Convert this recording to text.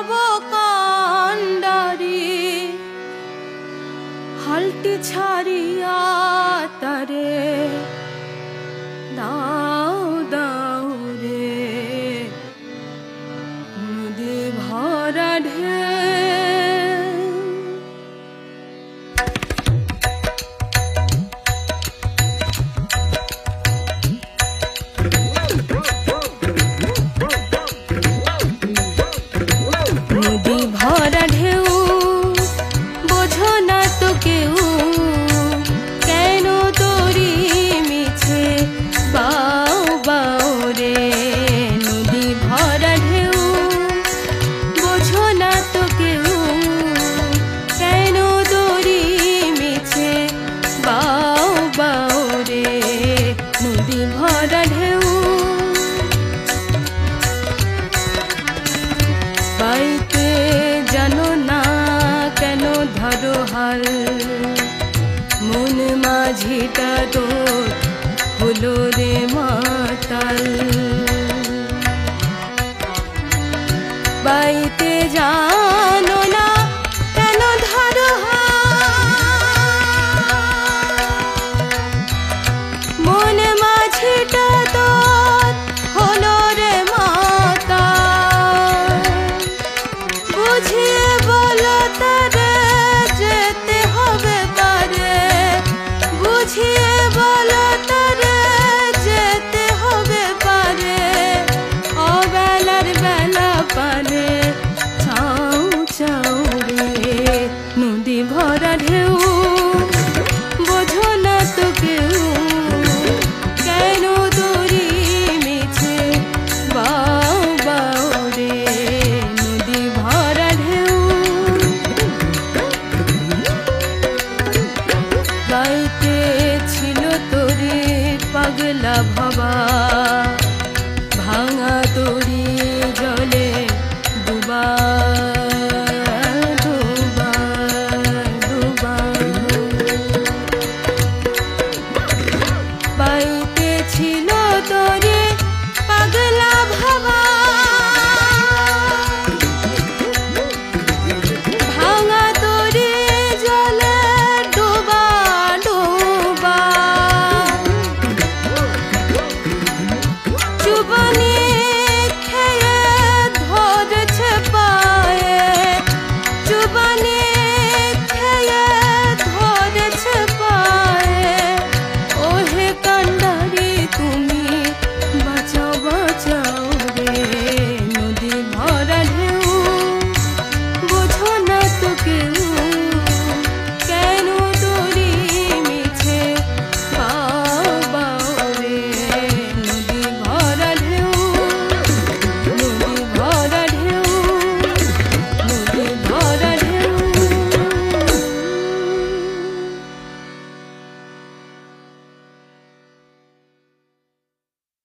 ভব কান্ডারি হালটি ছাড়িয়া তারে দাও দাও রে নদী ভরা ঢেউ নদী ভরা ঢেউ বোঝো না তো কেউ কেন তোরি মিছে বাও বাও রে নদী ভরা ঢেউ বোঝো না তো কেউ কেন তোরি মিছে বাও বাও রে নদী ভরা ঢেউ পাইতে জানো না কেন ধরো হাল মন মাঝিটা তোর হলো রে মাতাল পাইতে যা